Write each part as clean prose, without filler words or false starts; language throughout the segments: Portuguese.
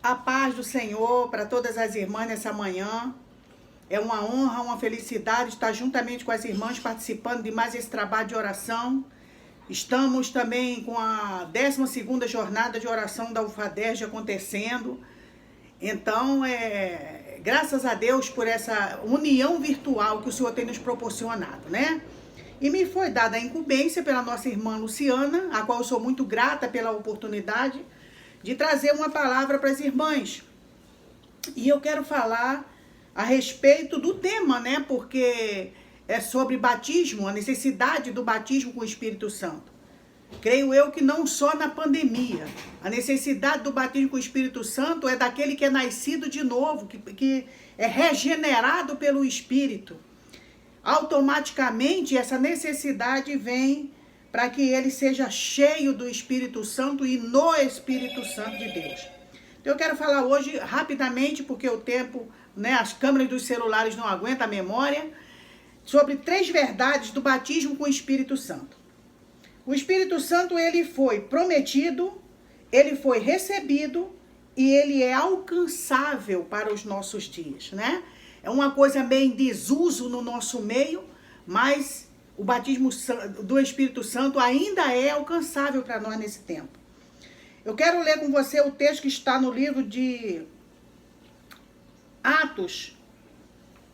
A paz do Senhor para todas as irmãs nessa manhã. É uma honra, uma felicidade estar juntamente com as irmãs participando de mais esse trabalho de oração. Estamos também com a 12ª jornada de oração da UFADERJ acontecendo. Então, graças a Deus por essa união virtual que o Senhor tem nos proporcionado, né? E me foi dada a incumbência pela nossa irmã Luciana, a qual eu sou muito grata pela oportunidade de trazer uma palavra para as irmãs. E eu quero falar a respeito do tema, né? Porque é sobre batismo, a necessidade do batismo com o Espírito Santo. Creio eu que não só na pandemia. A necessidade do batismo com o Espírito Santo é daquele que é nascido de novo, que é regenerado pelo Espírito. Automaticamente essa necessidade vem para que ele seja cheio do Espírito Santo e no Espírito Santo de Deus. Então eu quero falar hoje rapidamente, porque o tempo, né, as câmeras dos celulares não aguentam a memória, sobre 3 verdades do batismo com o Espírito Santo. O Espírito Santo, ele foi prometido, ele foi recebido e ele é alcançável para os nossos dias, né? É uma coisa meio em desuso no nosso meio, mas o batismo do Espírito Santo ainda é alcançável para nós nesse tempo. Eu quero ler com você o texto que está no livro de Atos,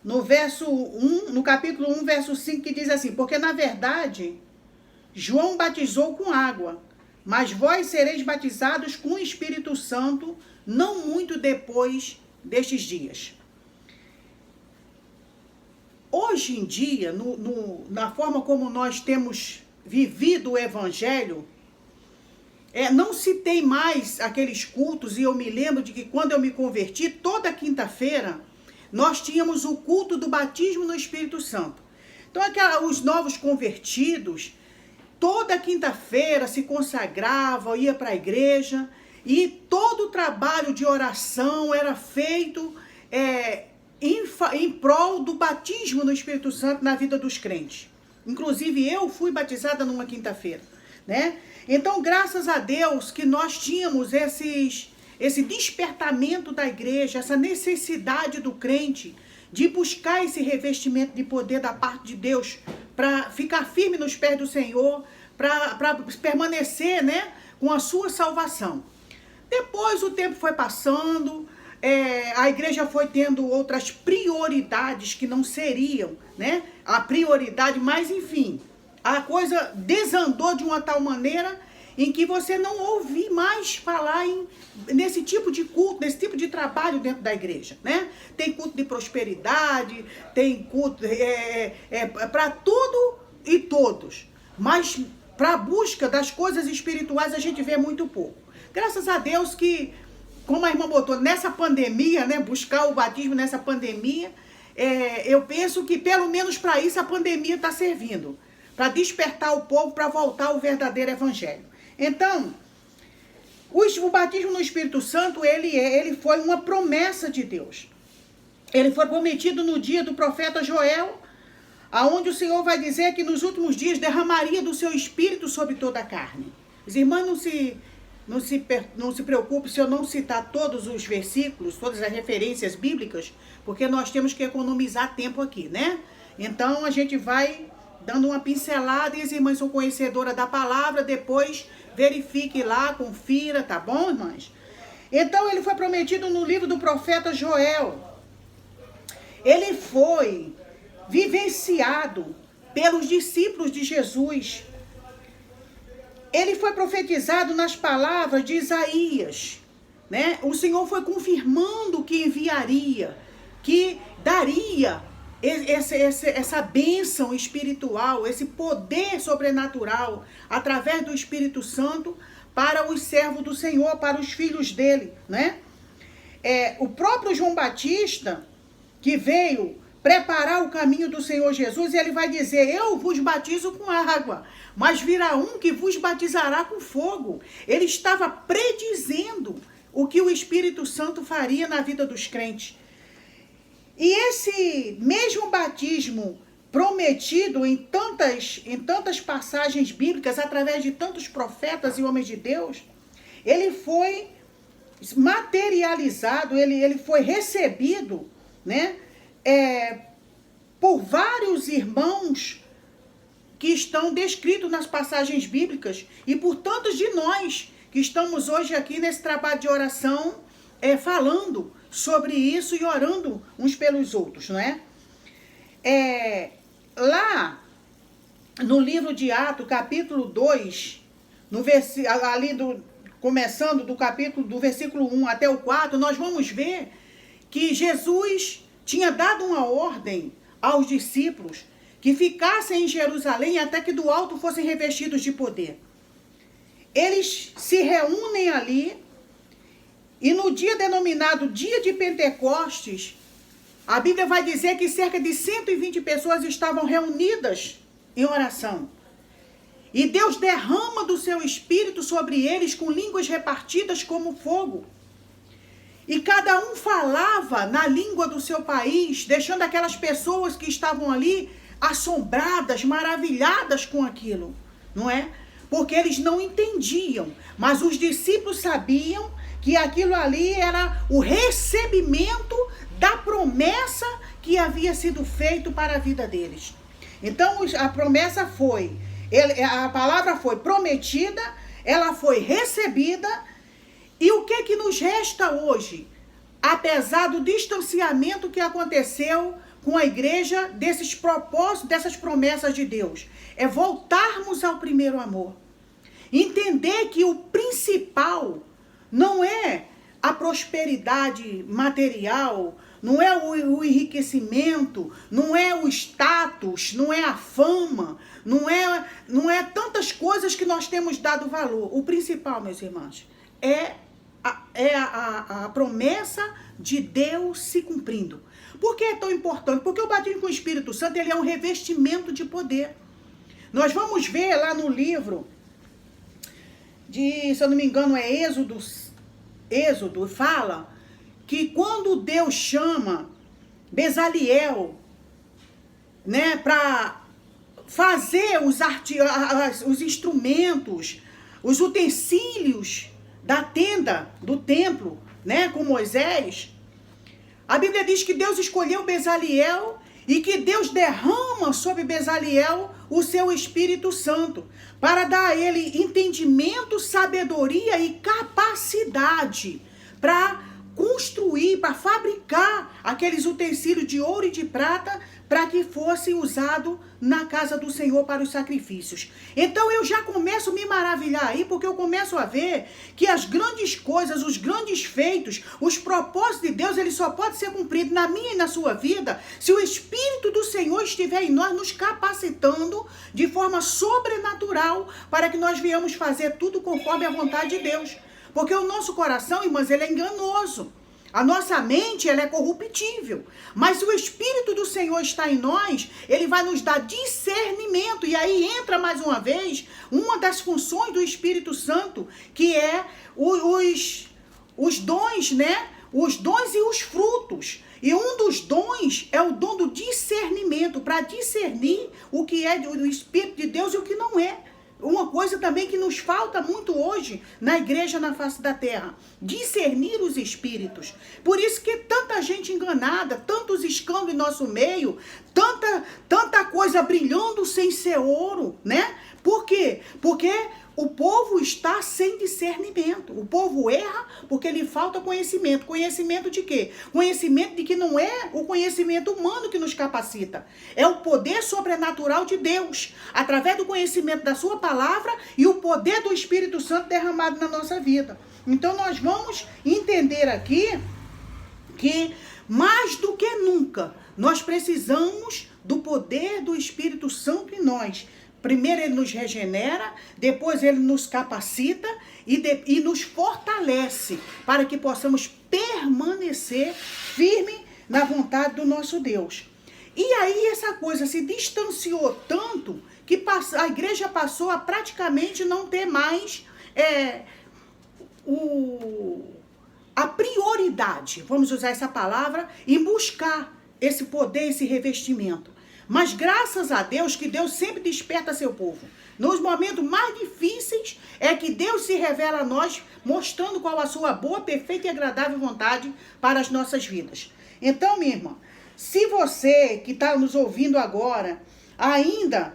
no capítulo 1, verso 5, que diz assim: porque na verdade, João batizou com água, mas vós sereis batizados com o Espírito Santo não muito depois destes dias. Hoje em dia, na forma como nós temos vivido o Evangelho, não se tem mais aqueles cultos, e eu me lembro de que quando eu me converti, toda quinta-feira, nós tínhamos o culto do batismo no Espírito Santo. Então, os novos convertidos, toda quinta-feira se consagravam, ia para a igreja, e todo o trabalho de oração era feito em prol do batismo no Espírito Santo na vida dos crentes. Inclusive eu fui batizada numa quinta-feira, né? Então, graças a Deus que nós tínhamos esse despertamento da igreja, essa necessidade do crente de buscar esse revestimento de poder da parte de Deus para ficar firme nos pés do Senhor, para permanecer, né, com a sua salvação. Depois o tempo foi passando, a igreja foi tendo outras prioridades que não seriam, né, a prioridade, mas enfim, a coisa desandou de uma tal maneira em que você não ouve mais falar nesse tipo de culto, nesse tipo de trabalho dentro da igreja, né? Tem culto de prosperidade, tem culto para tudo e todos, mas para a busca das coisas espirituais a gente vê muito pouco. Graças a Deus que, como a irmã botou, nessa pandemia, né, buscar o batismo nessa pandemia, eu penso que pelo menos para isso a pandemia está servindo, para despertar o povo para voltar ao verdadeiro evangelho. Então, o batismo no Espírito Santo, ele foi uma promessa de Deus. Ele foi prometido no dia do profeta Joel, aonde o Senhor vai dizer que nos últimos dias derramaria do seu Espírito sobre toda a carne. Os irmãos não se preocupem se eu não citar todos os versículos, todas as referências bíblicas, porque nós temos que economizar tempo aqui, né? Então, a gente vai dando uma pincelada e as irmãs são conhecedoras da palavra, depois verifique lá, confira, tá bom, irmãs? Então, ele foi prometido no livro do profeta Joel. Ele foi vivenciado pelos discípulos de Jesus. Ele foi profetizado nas palavras de Isaías, né? O Senhor foi confirmando que enviaria, que daria essa bênção espiritual, esse poder sobrenatural, através do Espírito Santo, para os servos do Senhor, para os filhos dele, né? O próprio João Batista, que veio preparar o caminho do Senhor Jesus, ele vai dizer: eu vos batizo com água, mas virá um que vos batizará com fogo. Ele estava predizendo o que o Espírito Santo faria na vida dos crentes. E esse mesmo batismo prometido em tantas passagens bíblicas, através de tantos profetas e homens de Deus, ele foi materializado, ele foi recebido, né, por vários irmãos que estão descritos nas passagens bíblicas e por tantos de nós que estamos hoje aqui nesse trabalho de oração, falando sobre isso e orando uns pelos outros, não é? Lá no livro de Atos, capítulo 2, começando do versículo 1 até o 4, nós vamos ver que Jesus tinha dado uma ordem aos discípulos que ficassem em Jerusalém até que do alto fossem revestidos de poder. Eles se reúnem ali e no dia denominado dia de Pentecostes, a Bíblia vai dizer que cerca de 120 pessoas estavam reunidas em oração. E Deus derrama do seu Espírito sobre eles com línguas repartidas como fogo. E cada um falava na língua do seu país, deixando aquelas pessoas que estavam ali assombradas, maravilhadas com aquilo, não é? Porque eles não entendiam, mas os discípulos sabiam que aquilo ali era o recebimento da promessa que havia sido feito para a vida deles. Então a promessa foi, a palavra foi prometida, ela foi recebida, e o que nos resta hoje? Apesar do distanciamento que aconteceu com a igreja, desses propósitos, dessas promessas de Deus, é voltarmos ao primeiro amor. Entender que o principal não é a prosperidade material, não é o enriquecimento, não é o status, não é a fama, não é tantas coisas que nós temos dado valor. O principal, meus irmãos, é a promessa de Deus se cumprindo. Por que é tão importante? Porque o batismo com o Espírito Santo, ele é um revestimento de poder. Nós vamos ver lá no livro de, se eu não me engano, Êxodo, fala que quando Deus chama Bezaliel, né, para fazer os instrumentos, os utensílios da tenda, do templo, né, com Moisés, a Bíblia diz que Deus escolheu Bezaliel e que Deus derrama sobre Bezaliel o seu Espírito Santo para dar a ele entendimento, sabedoria e capacidade para construir, para fabricar aqueles utensílios de ouro e de prata para que fosse usado na casa do Senhor para os sacrifícios. Então eu já começo a me maravilhar aí, porque eu começo a ver que as grandes coisas, os grandes feitos, os propósitos de Deus, ele só pode ser cumprido na minha e na sua vida se o Espírito do Senhor estiver em nós, nos capacitando de forma sobrenatural para que nós venhamos fazer tudo conforme a vontade de Deus. Porque o nosso coração, irmãs, ele é enganoso. A nossa mente, ela é corruptível. Mas se o Espírito do Senhor está em nós, ele vai nos dar discernimento. E aí entra mais uma vez uma das funções do Espírito Santo, que é os dons, né? Os dons e os frutos. E um dos dons é o dom do discernimento, para discernir o que é do Espírito de Deus e o que não é. Uma coisa também que nos falta muito hoje na igreja na face da terra, discernir os espíritos. Por isso que tanta gente enganada, tantos escândalos em nosso meio, tanta coisa brilhando sem ser ouro, né? Por quê? Porque o povo está sem discernimento. O povo erra porque lhe falta conhecimento. Conhecimento de quê? Conhecimento de que não é o conhecimento humano que nos capacita. É o poder sobrenatural de Deus, através do conhecimento da sua palavra e o poder do Espírito Santo derramado na nossa vida. Então nós vamos entender aqui que mais do que nunca nós precisamos do poder do Espírito Santo em nós. Primeiro ele nos regenera, depois ele nos capacita e nos fortalece para que possamos permanecer firme na vontade do nosso Deus. E aí essa coisa se distanciou tanto que a igreja passou a praticamente não ter mais a prioridade, vamos usar essa palavra, em buscar esse poder, esse revestimento. Mas graças a Deus que Deus sempre desperta seu povo. Nos momentos mais difíceis é que Deus se revela a nós, mostrando qual a sua boa, perfeita e agradável vontade para as nossas vidas. Então, minha irmã, se você que está nos ouvindo agora ainda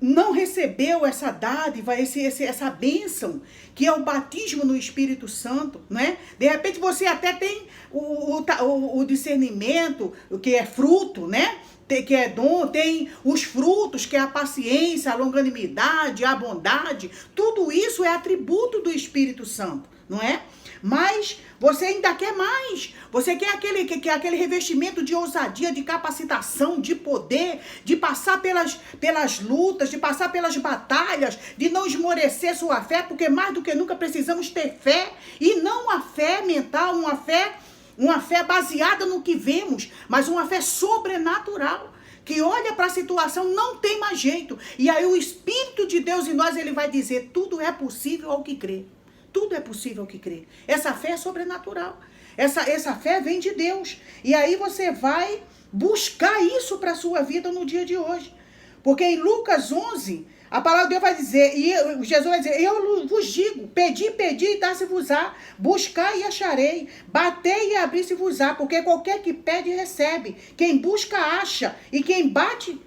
não recebeu essa dádiva, essa bênção, que é o batismo no Espírito Santo, né? De repente você até tem o discernimento, o que é fruto, né? Que é dom, tem os frutos, que é a paciência, a longanimidade, a bondade. Tudo isso é atributo do Espírito Santo, não é? Mas você ainda quer mais. Você quer aquele revestimento de ousadia, de capacitação, de poder, de passar pelas lutas, de passar pelas batalhas, de não esmorecer sua fé, porque mais do que nunca precisamos ter fé, e não uma fé mental, uma fé baseada no que vemos, mas uma fé sobrenatural, que olha para a situação, não tem mais jeito. E aí o Espírito de Deus em nós, ele vai dizer, tudo é possível ao que crê. Tudo é possível ao que crê. Essa fé é sobrenatural. Essa fé vem de Deus. E aí você vai buscar isso para a sua vida no dia de hoje. Porque em Lucas 11, a palavra de Deus vai dizer, e Jesus vai dizer, eu vos digo, pedi e dá-se-vos-á, buscai e acharei, batei e abri-se-vos-á, porque qualquer que pede recebe, quem busca acha, e quem bate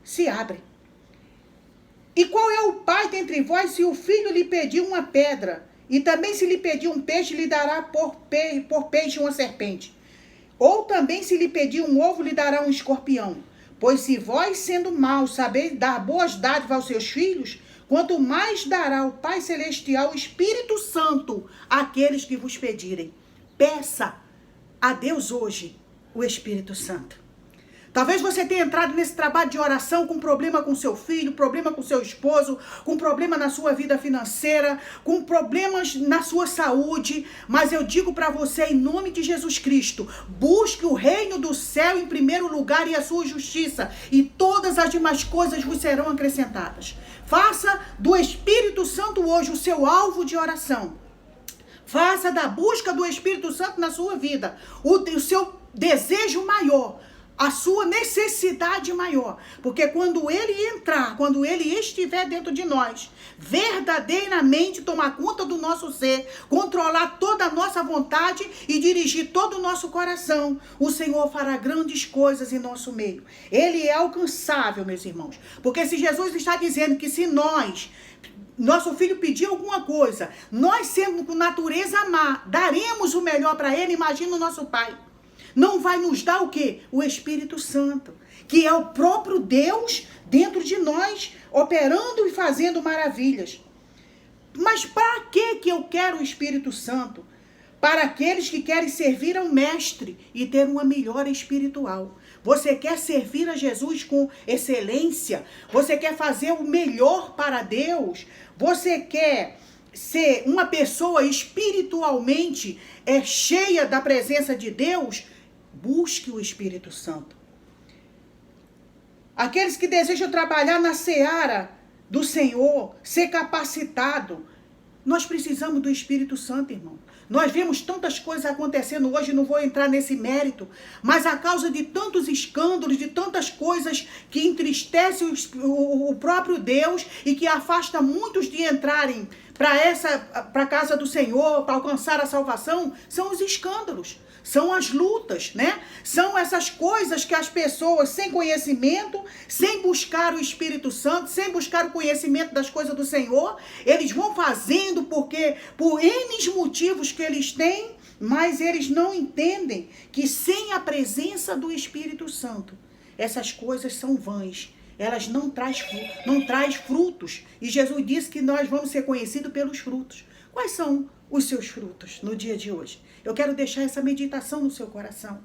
se abre. E qual é o pai dentre vós se o filho lhe pedir uma pedra, e também se lhe pedir um peixe, lhe dará por peixe uma serpente? Ou também se lhe pedir um ovo, lhe dará um escorpião? Pois se vós, sendo maus, sabeis dar boas dádivas aos seus filhos, quanto mais dará o Pai Celestial, o Espírito Santo, àqueles que vos pedirem. Peça a Deus hoje o Espírito Santo. Talvez você tenha entrado nesse trabalho de oração com problema com seu filho, problema com seu esposo, com problema na sua vida financeira, com problemas na sua saúde, mas eu digo para você, em nome de Jesus Cristo, busque o reino do céu em primeiro lugar e a sua justiça, e todas as demais coisas vos serão acrescentadas. Faça do Espírito Santo hoje o seu alvo de oração. Faça da busca do Espírito Santo na sua vida o seu desejo maior, a sua necessidade maior, porque quando ele entrar, quando ele estiver dentro de nós, verdadeiramente tomar conta do nosso ser, controlar toda a nossa vontade e dirigir todo o nosso coração, o Senhor fará grandes coisas em nosso meio. Ele é alcançável, meus irmãos, porque se Jesus está dizendo que se nosso filho pedir alguma coisa, nós sendo com natureza má, daremos o melhor para ele, imagina o nosso Pai. Não vai nos dar o quê? O Espírito Santo, que é o próprio Deus dentro de nós, operando e fazendo maravilhas. Mas para que eu quero o Espírito Santo? Para aqueles que querem servir ao Mestre e ter uma melhora espiritual. Você quer servir a Jesus com excelência? Você quer fazer o melhor para Deus? Você quer ser uma pessoa espiritualmente cheia da presença de Deus? Busque o Espírito Santo. Aqueles que desejam trabalhar na seara do Senhor, ser capacitado, nós precisamos do Espírito Santo, irmão. Nós vemos tantas coisas acontecendo hoje, não vou entrar nesse mérito, mas a causa de tantos escândalos, de tantas coisas que entristecem o próprio Deus e que afasta muitos de entrarem para a casa do Senhor, para alcançar a salvação, são os escândalos. São as lutas, né? São essas coisas que as pessoas, sem conhecimento, sem buscar o Espírito Santo, sem buscar o conhecimento das coisas do Senhor, eles vão fazendo porque por N motivos que eles têm, mas eles não entendem que sem a presença do Espírito Santo, essas coisas são vãs. Elas não traz frutos. E Jesus disse que nós vamos ser conhecidos pelos frutos. Quais são os seus frutos no dia de hoje? Eu quero deixar essa meditação no seu coração.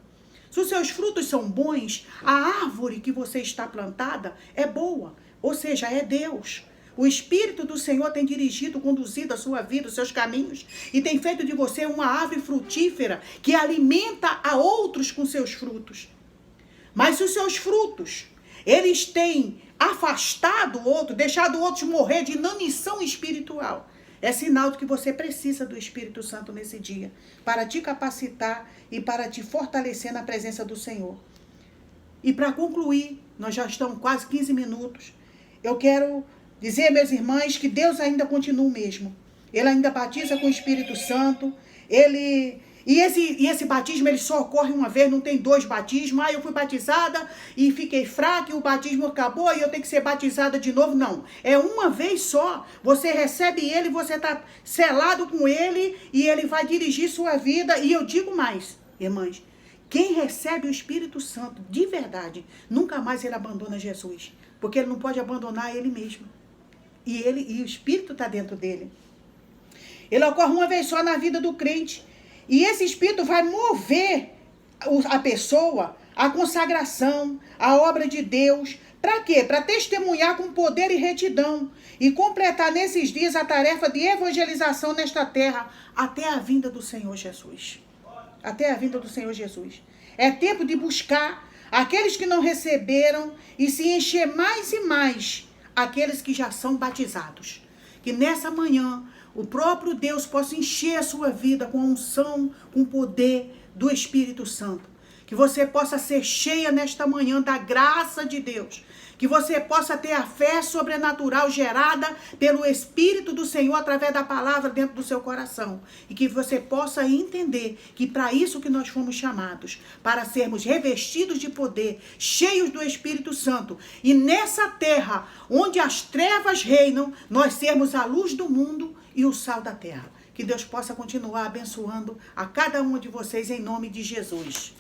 Se os seus frutos são bons, a árvore que você está plantada é boa, ou seja, é Deus. O Espírito do Senhor tem dirigido, conduzido a sua vida, os seus caminhos, e tem feito de você uma árvore frutífera que alimenta a outros com seus frutos. Mas se os seus frutos, eles têm afastado o outro, deixado outros morrer de inanição espiritual, é sinal de que você precisa do Espírito Santo nesse dia, para te capacitar e para te fortalecer na presença do Senhor. E para concluir, nós já estamos quase 15 minutos. Eu quero dizer, meus irmãos, que Deus ainda continua o mesmo. Ele ainda batiza com o Espírito Santo. E esse batismo, ele só ocorre uma vez, não tem dois batismos. Eu fui batizada e fiquei fraca e o batismo acabou e eu tenho que ser batizada de novo. Não, é uma vez só. Você recebe ele, você está selado com ele e ele vai dirigir sua vida. E eu digo mais, irmãs, quem recebe o Espírito Santo de verdade, nunca mais ele abandona Jesus. Porque ele não pode abandonar ele mesmo. E o Espírito está dentro dele. Ele ocorre uma vez só na vida do crente. E esse Espírito vai mover a pessoa, a consagração, a obra de Deus. Para quê? Para testemunhar com poder e retidão. E completar nesses dias a tarefa de evangelização nesta terra até a vinda do Senhor Jesus. Até a vinda do Senhor Jesus. É tempo de buscar aqueles que não receberam e se encher mais e mais aqueles que já são batizados. Que nessa manhã o próprio Deus possa encher a sua vida com a unção, com o poder do Espírito Santo. Que você possa ser cheia nesta manhã da graça de Deus. Que você possa ter a fé sobrenatural gerada pelo Espírito do Senhor através da palavra dentro do seu coração. E que você possa entender que para isso que nós fomos chamados, para sermos revestidos de poder, cheios do Espírito Santo. E nessa terra, onde as trevas reinam, nós sermos a luz do mundo e o sal da terra. Que Deus possa continuar abençoando a cada um de vocês em nome de Jesus.